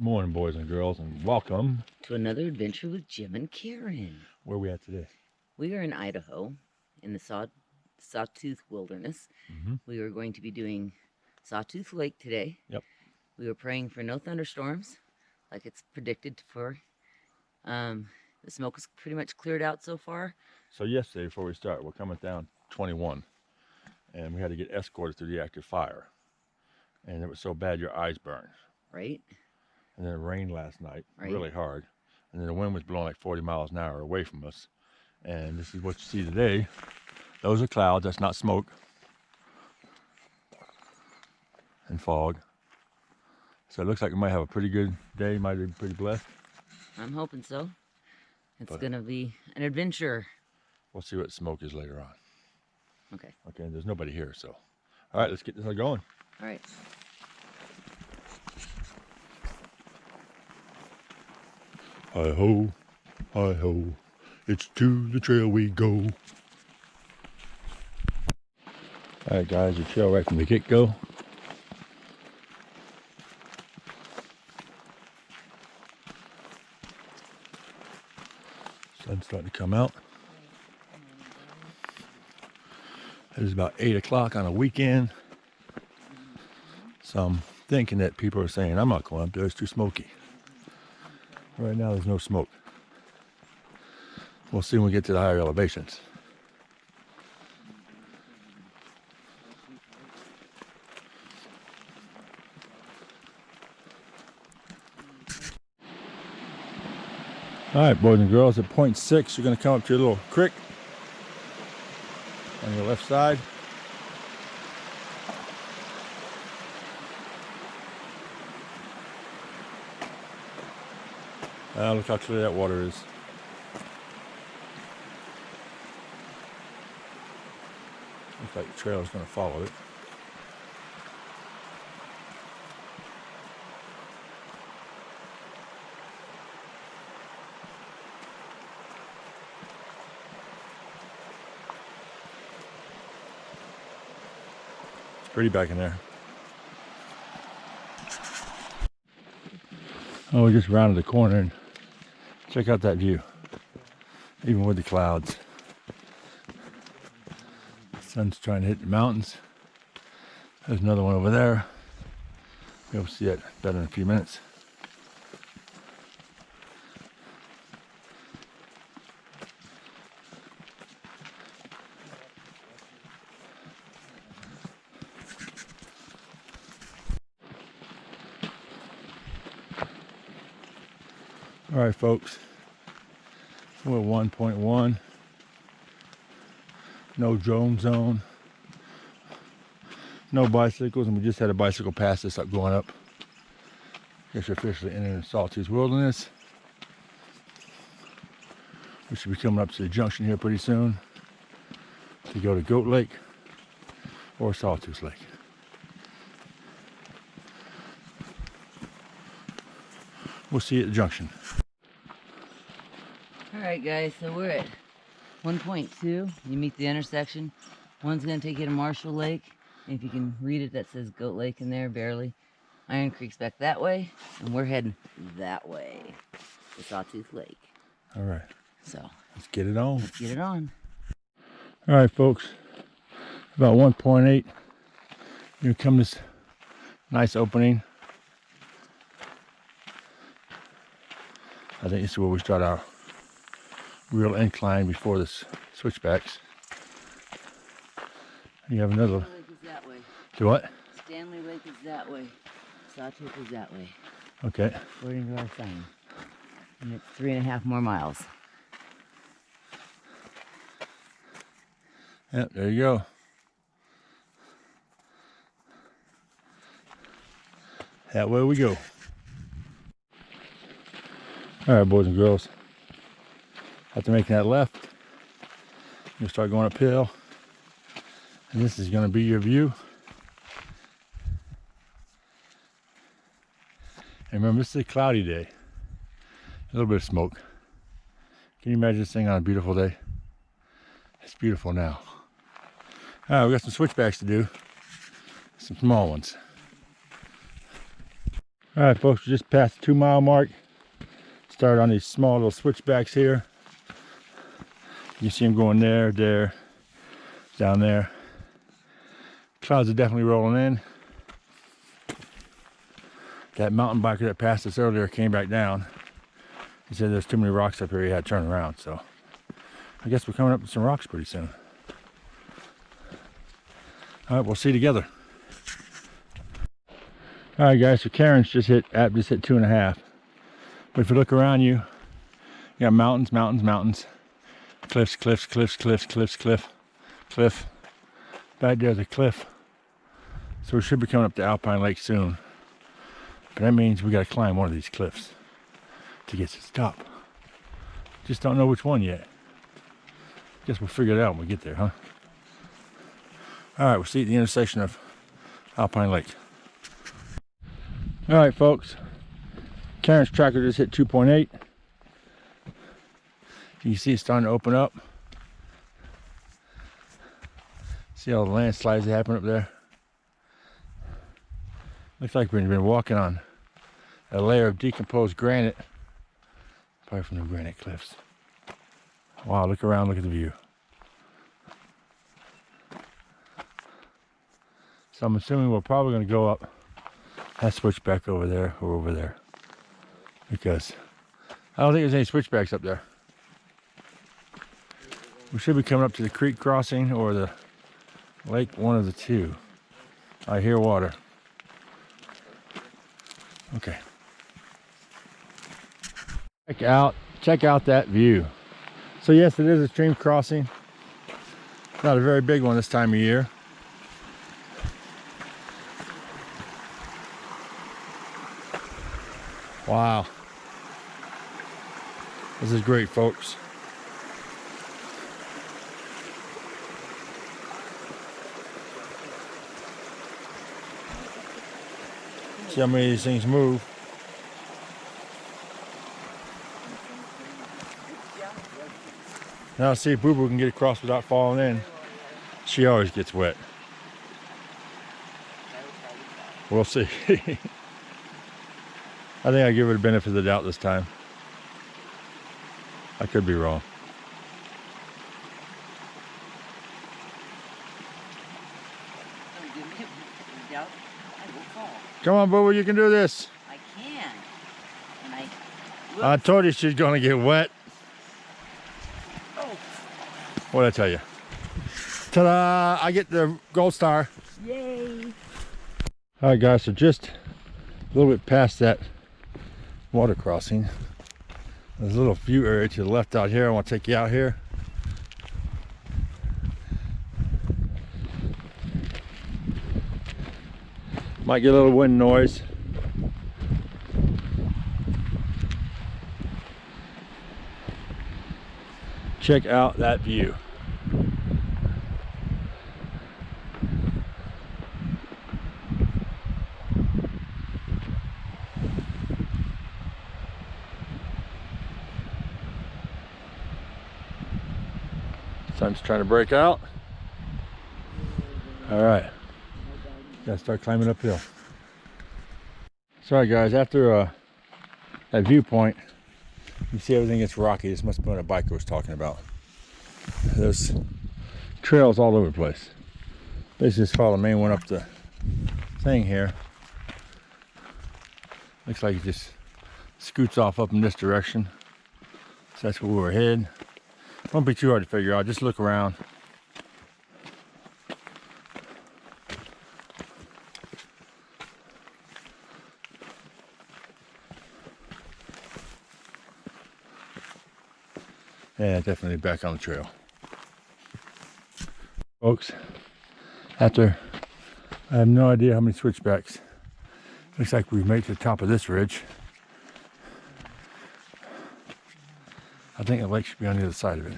Morning, boys and girls, and welcome to another adventure with Jim and Karen. Where are we at today? We are in Idaho, in the Sawtooth Wilderness. We are going to be doing Sawtooth Lake today. Yep. We were praying for no thunderstorms, like it's predicted for. The smoke is pretty much cleared out so far. So yesterday, before we start, we're coming down 21, and we had to get escorted through the active fire. And it was so bad your eyes burned. Right. And then it rained last night, really hard. And then the wind was blowing like 40 miles an hour away from us. And this is what you see today. Those are clouds, that's not smoke. And fog. So it looks like we might have a pretty good day, might be pretty blessed. I'm hoping so. It's going to be an adventure. We'll see what smoke is later on. Okay. Okay, there's nobody here, so. All right, let's get this going. All right. Hi-ho, hi-ho, it's to the trail we go. All right, guys, the trail right from the get-go. Sun's starting to come out. It is about 8 o'clock on a weekend. So I'm thinking that people are saying, I'm not going up there, it's too smoky. Right now there's no smoke. We'll see when we get to the higher elevations. All right, boys and girls, at point 6, you're going to come up to a little creek on your left side. Look how clear that water is. Looks like the trail is going to follow it. It's pretty back in there. Oh, we just rounded the corner and check out that view, even with the clouds. The sun's trying to hit the mountains. There's another one over there. You'll see it better in a few minutes. All right, folks, we're 1.1, no drone zone, no bicycles, and we just had a bicycle pass us up going up. Guess we're officially entering the Sawtooth Wilderness. We should be coming up to the junction here pretty soon to go to Goat Lake or Sawtooth Lake. We'll see you at the junction. Alright guys, so we're at 1.2. You meet the intersection. One's going to take you to Marshall Lake. And if you can read it, that says Goat Lake in there, barely. Iron Creek's back that way. And we're heading that way to Sawtooth Lake. Alright. So, let's get it on. Let's get it on. Alright, folks. About 1.8. Here comes this nice opening. I think this is where we start our real incline before this switchbacks. You have another. Stanley Lake is that way. Do what? Stanley Lake is that way. Sawtooth is that way. Okay. According to our sign. And it's 3.5 more miles. Yep, there you go. That way we go. All right, boys and girls. After making that left, you'll start going uphill. And this is going to be your view. And remember, this is a cloudy day. A little bit of smoke. Can you imagine this thing on a beautiful day? It's beautiful now. All right, we got some switchbacks to do. Some small ones. All right, folks, we just passed the 2 mile mark. Started on these small little switchbacks here. You see them going there, there, down there. Clouds are definitely rolling in. That mountain biker that passed us earlier came back down. He said there's too many rocks up here, he had to turn around, so I guess we're coming up with some rocks pretty soon. All right, we'll see you together. All right, guys, so Karen's just hit 2.5. But if you look around you, you got mountains, mountains, mountains. Cliffs, cliffs, cliffs, cliffs, cliffs, cliff, cliff. Back there's a cliff. So we should be coming up to Alpine Lake soon. But that means we got to climb one of these cliffs to get to the top. Just don't know which one yet. Guess we'll figure it out when we get there, huh? All right, we'll see you at the intersection of Alpine Lake. All right, folks. Karen's tracker just hit 2.8. You can see it's starting to open up. See all the landslides that happen up there? Looks like we've been walking on a layer of decomposed granite. Probably from the granite cliffs. Wow, look around, look at the view. So I'm assuming we're probably going to go up that switchback over there or over there. Because I don't think there's any switchbacks up there. We should be coming up to the creek crossing or the lake, one of the two. I hear water. Okay. Check out that view. So yes, it is a stream crossing. Not a very big one this time of year. Wow. This is great, folks. See how many of these things move. Now see if Boo Boo can get across without falling in. She always gets wet. We'll see. I think I give her the benefit of the doubt this time. I could be wrong. Come on, Boo Boo, you can do this. I can. And I told you she's gonna get wet. Oh. What'd I tell you? Ta-da! I get the gold star. Yay! All right, guys, so just a little bit past that water crossing, there's a little view area to the left out here. I want to take you out here. Might get a little wind noise. Check out that view. Sun's trying to break out. All right, gotta start climbing uphill. Sorry guys, after that viewpoint, you see everything gets rocky. This must have been what a biker was talking about. There's trails all over the place. Basically just follow the main one up the thing here. Looks like it just scoots off up in this direction. So that's where we're heading. Won't be too hard to figure out, just look around. Yeah, definitely back on the trail. Folks, after, I have no idea how many switchbacks. Looks like we've made it to the top of this ridge. I think the lake should be on the other side of it.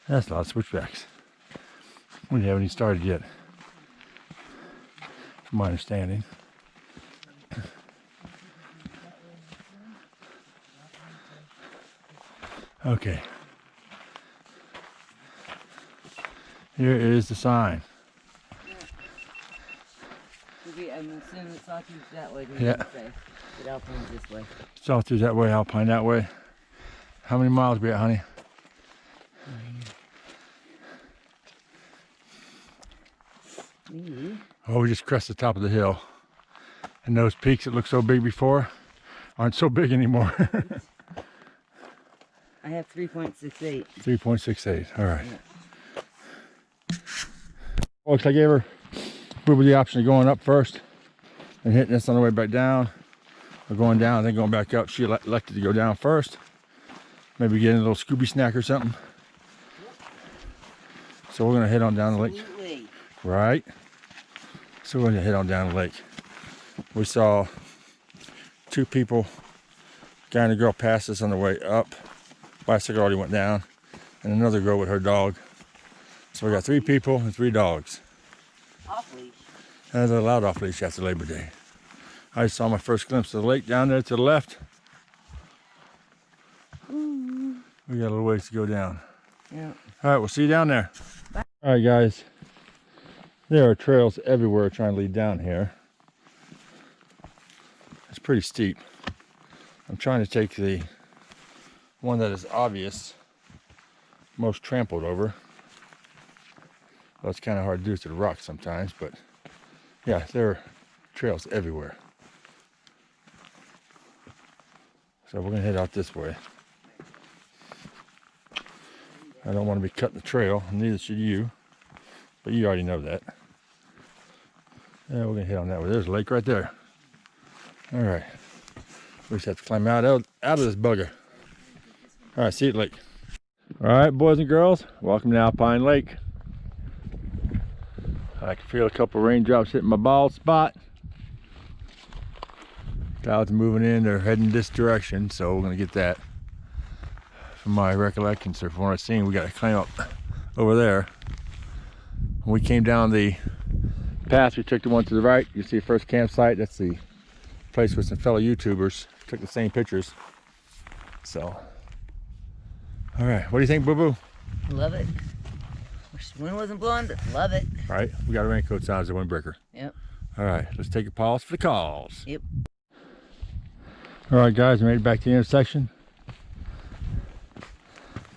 That's a lot of switchbacks. We haven't even started yet, from my understanding. Okay. Here is the sign. I'm assuming that Sawtooth's that way. Yeah. Say that Alpine's this way. Sawtooth that way, Alpine that way. How many miles we at, honey? Oh, we just crest the top of the hill. And those peaks that looked so big before aren't so big anymore. I have 3.68. 3.68, all right. Yeah. Folks, I gave her the option of going up first and hitting this on the way back down, or going down and then going back up. She elected to go down first. Maybe getting a little Scooby snack or something. So we're gonna head on down the lake. Absolutely. Right. So we're gonna head on down the lake. We saw two people, guy and a girl, pass us on the way up. Bicycle already went down, and another girl with her dog. So we got 3 people and 3 dogs. Off leash. And they're allowed off leash after Labor Day. I saw my first glimpse of the lake down there to the left. Ooh. We got a little ways to go down. Yeah. All right, we'll see you down there. Bye. All right, guys. There are trails everywhere trying to lead down here. It's pretty steep. I'm trying to take the one that is obvious, most trampled over. Well, it's kind of hard to do to the rocks sometimes, but yeah, there are trails everywhere. So we're gonna head out this way. I don't want to be cutting the trail, and neither should you, but you already know that. Yeah, we're gonna head on that way. There's a lake right there. All right, we just have to climb out of this bugger. All right, see you at the lake. All right, boys and girls, welcome to Alpine Lake. I can feel a couple raindrops hitting my bald spot. Clouds are moving in, they're heading this direction, so we're gonna get that. From my recollections, or from what I've seen, we gotta climb up over there. When we came down the path, we took the one to the right. You see the first campsite, that's the place with some fellow YouTubers. Took the same pictures. So, all right, what do you think, Boo Boo? Love it. Wish the wind wasn't blowing, but love it. All right, we got our raincoats on as a windbreaker. Yep. All right, let's take a pause for the calls. Yep. All right, guys, we made it back to the intersection.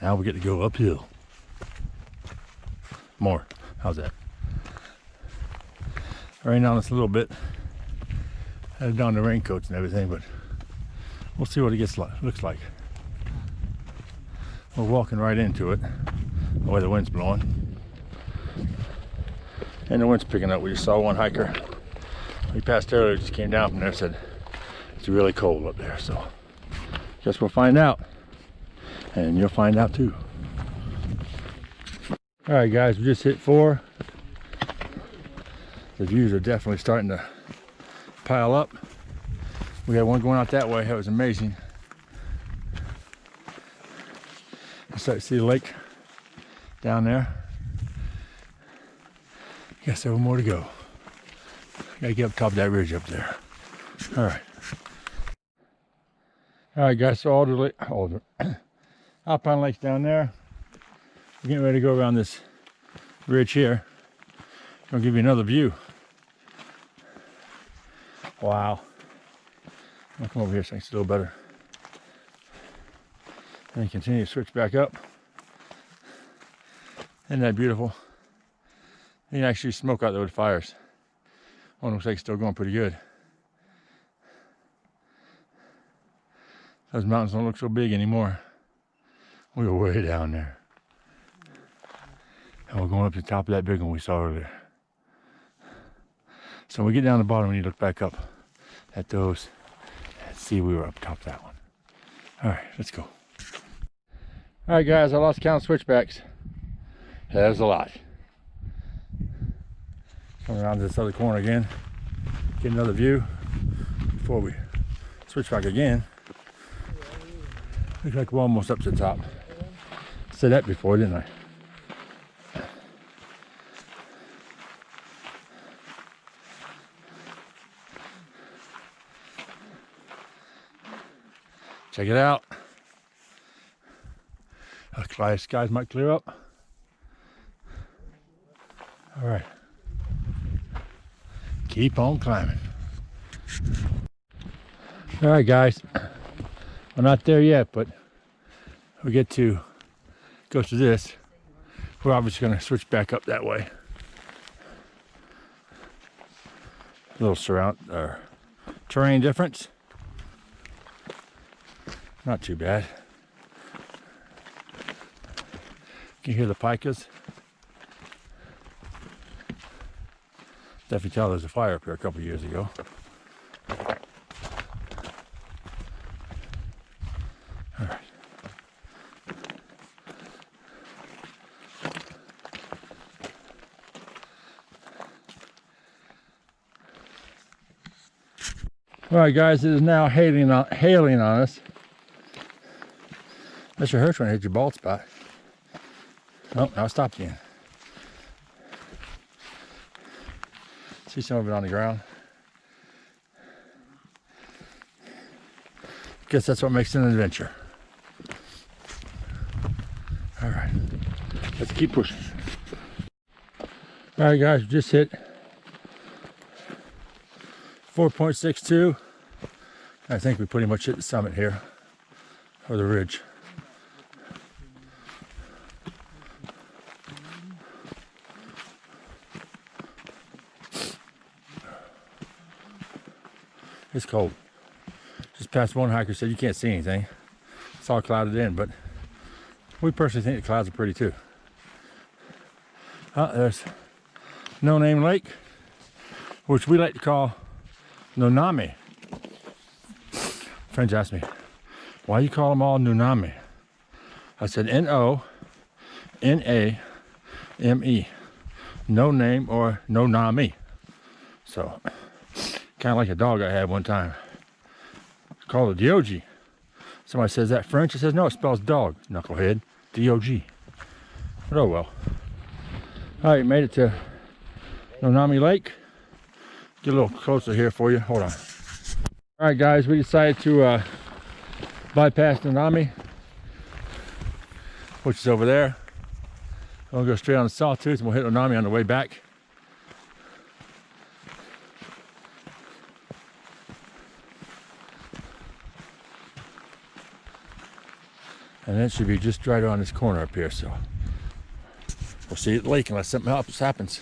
Now we get to go uphill. More. How's that? Rained on us a little bit. Had on the raincoats and everything, but we'll see what it looks like. We're walking right into it, the way the wind's blowing. And the wind's picking up. We just saw one hiker we passed earlier, just came down from there, said it's really cold up there, so guess we'll find out. And you'll find out too. All right, guys, we just hit 4. The views are definitely starting to pile up. We had one going out that way. That was amazing. You start to see the lake down there. Got several more to go. Gotta get up top of that ridge up there. All right. All right, guys, so all the Alpine Lake's down there. We're getting ready to go around this ridge here. I'll give you another view. Wow. I'll come over here so I can see a little better. And continue to switch back up. Isn't that beautiful? You can actually smoke out there with fires. One looks like it's still going pretty good. Those mountains don't look so big anymore. We were way down there. And we're going up to the top of that big one we saw earlier. So when we get down the bottom, we need to look back up at those and see we were up top of that one. All right, let's go. All right, guys, I lost count of switchbacks. That was a lot. Come around to this other corner again, get another view before we switch back again. Looks like we're almost up to the top. Said that before, didn't I? Check it out. Skies might clear up. All right. keep on climbing. All right, guys. We're not there yet, but we get to go through this. We're obviously going to switch back up that way. A little terrain difference. Not too bad. You can hear the pikas. Definitely tell there's a fire up here a couple years ago. All right. All right, guys, it is now hailing on us. That sure hurts when it hits your bald spot. Oh, now it stopped again. See some of it on the ground. Guess that's what makes it an adventure. All right, let's keep pushing. All right, guys, we just hit 4.62. I think we pretty much hit the summit here, or the ridge. It's cold. Just past one hiker said you can't see anything. It's all clouded in, but we personally think the clouds are pretty too. There's No Name Lake, which we like to call Nonami. Friends asked me, why you call them all Nonami? I said N-O-N-A-M-E. No name or Nonami. So, kind of like a dog I had one time. It's called a D-O-G. Somebody says that French. It says no, it spells dog. Knucklehead. D-O-G. But oh well. All right, made it to Nonami Lake. Get a little closer here for you. Hold on. All right, guys, we decided to bypass Nonami, which is over there. We'll go straight on the Sawtooth and we'll hit Nonami on the way back. And it should be just right around this corner up here, so we'll see you at the lake unless something else happens.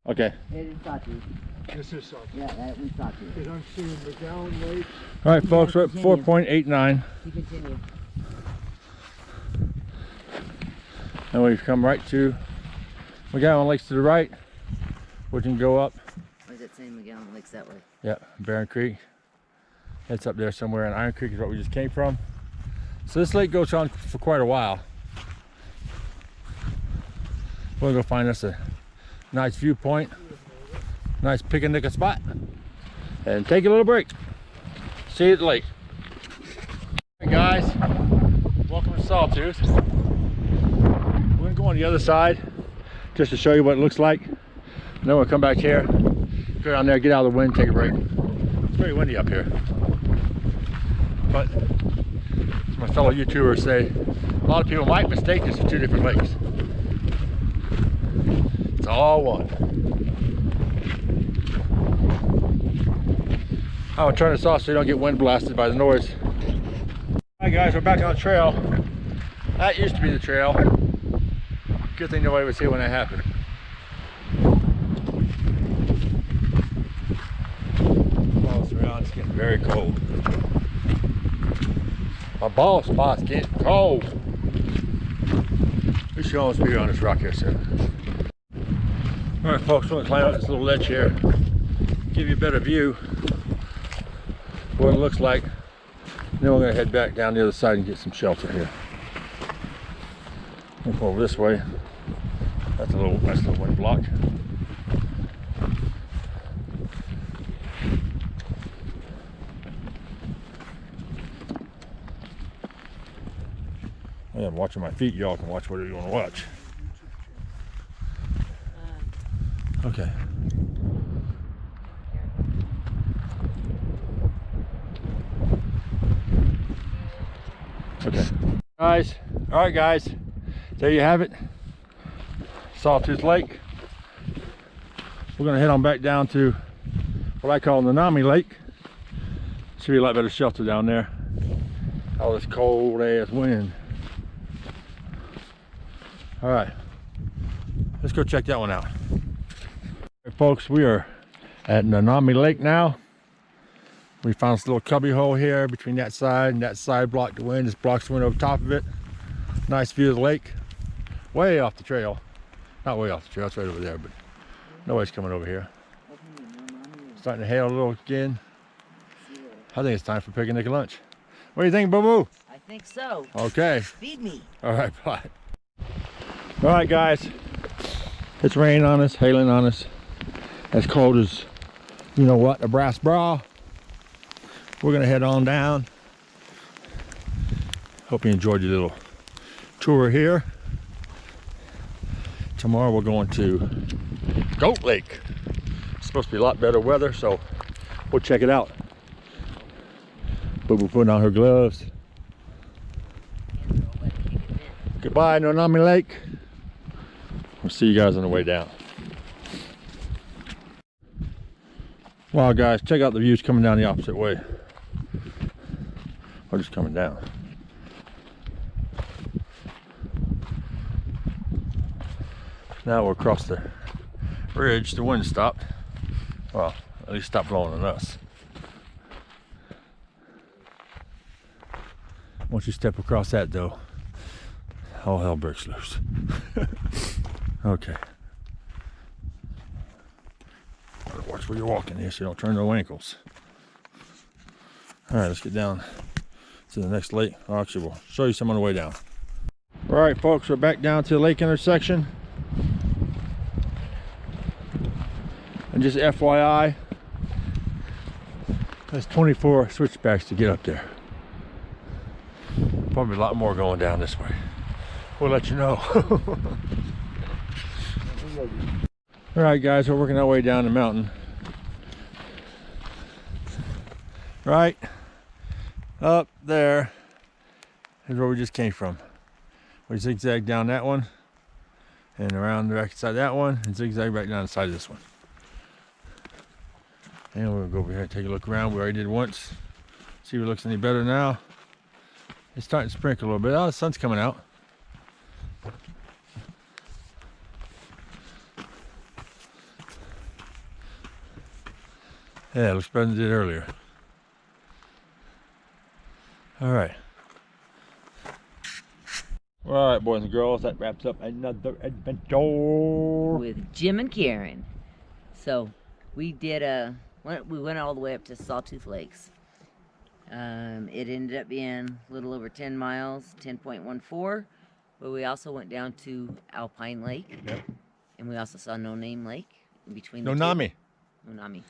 Okay. It is Sawtooth. This is Sawtooth. Yeah, that is Sawtooth. Because I'm seeing McGowan Lake. All right, folks, we're at 4.89. You continue. And we've come right to McGowan Lake's to the right. We can go up. Why is that saying McGowan Lake's that way? Yeah, Barron Creek. It's up there somewhere, and Iron Creek is what we just came from. So this lake goes on for quite a while. We'll go find us a nice viewpoint, nice picnic spot, and take a little break. See you at the lake. Hey guys, welcome to Sawtooth. We're gonna go on the other side just to show you what it looks like. And then we'll come back here, go down there, get out of the wind, take a break. It's very windy up here. But my fellow YouTubers say a lot of people might mistake this for two different lakes. It's all one. I'm gonna turn this off so you don't get wind blasted by the noise. Alright guys, we're back on the trail. That used to be the trail. Good thing nobody was here when that happened. Follow us around, it's getting very cold. My bald spot's getting cold. We should almost be on this rock here soon. All right, folks, we're gonna climb up this little ledge here, give you a better view of what it looks like. Then we're gonna head back down the other side and get some shelter here. We'll go over this way. That's a little nice little wind block. I'm watching my feet. Y'all can watch whatever you want to watch. Okay. Okay. Guys. All right, guys. There you have it. Sawtooth Lake. We're going to head on back down to what I call Nanami Lake. Should be a lot better shelter down there. All this cold ass wind. All right, let's go check that one out. Hey folks, we are at Nanami Lake now. We found this little cubby hole here between that side and that side blocked the wind. This blocks the wind over top of it. Nice view of the lake. Way off the trail. Not way off the trail, it's right over there, but nobody's coming over here. Starting to hail a little again. I think it's time for picnic and lunch. What do you think, Boo Boo? I think so. Okay. Feed me. All right, bye. All right, guys. It's raining on us, hailing on us. As cold as, you know what, a brass bra. We're gonna head on down. Hope you enjoyed your little tour here. Tomorrow we're going to Goat Lake. It's supposed to be a lot better weather, so we'll check it out. Boo Boo putting on her gloves. Goodbye, Nanami Lake. We'll see you guys on the way down. Wow, guys, check out the views coming down the opposite way. Or just coming down. Now we're across the ridge. The wind stopped. Well, at least stopped blowing on us. Once you step across that, though, all hell breaks loose. Okay. Watch where you're walking here so you don't turn no ankles. All right, let's get down to the next lake. Actually, we'll show you some on the way down. All right, folks, we're back down to the lake intersection. And just FYI, there's 24 switchbacks to get up there. Probably a lot more going down this way. We'll let you know. All right, guys, we're working our way down the mountain. Right up there is where we just came from. We zigzag down that one and around the back side of that one and zigzag back down the side of this one. And we'll go over here and take a look around. We already did once. See if it looks any better now. It's starting to sprinkle a little bit. Oh, the sun's coming out. Yeah, it looks better than it did earlier. All right. All right, boys and girls, that wraps up another adventure With Jim and Karen. So we did we went all the way up to Sawtooth Lakes. It ended up being a little over 10 miles, 10.14. But we also went down to Alpine Lake. Yep. And we also saw No Name Lake in between the Nanami. two. Nanami.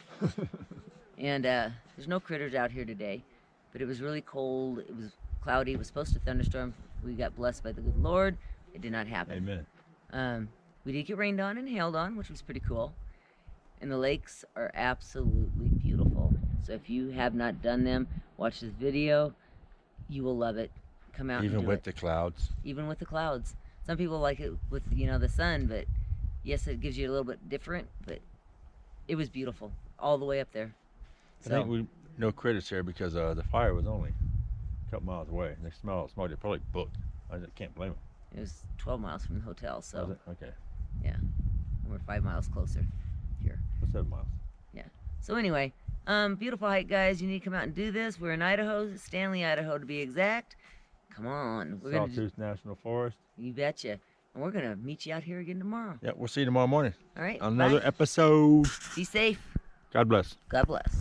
And there's no critters out here today. But it was really cold. It was cloudy. It was supposed to thunderstorm. We got blessed by the good Lord. It did not happen. Amen. We did get rained on and hailed on, which was pretty cool. And the lakes are absolutely beautiful. So if you have not done them, watch this video. You will love it. Come out Even and do with it. the clouds. Even with the clouds. Some people like it with, the sun, but yes, it gives you a little bit different, but it was beautiful all the way up there. I think we no critters here because the fire was only a couple miles away. They smelled they probably booked. I just can't blame them. It was 12 miles from the hotel, so Was it? Okay. yeah, we're 5 miles closer here. What's 7 miles? Yeah. So anyway, beautiful hike, guys. You need to come out and do this. We're in Idaho, Stanley, Idaho, to be exact. Come on. We're Sawtooth National Forest. You betcha. And we're gonna meet you out here again tomorrow. Yeah, we'll see you tomorrow morning. All right. On another bye. episode. Be safe. God bless. God bless.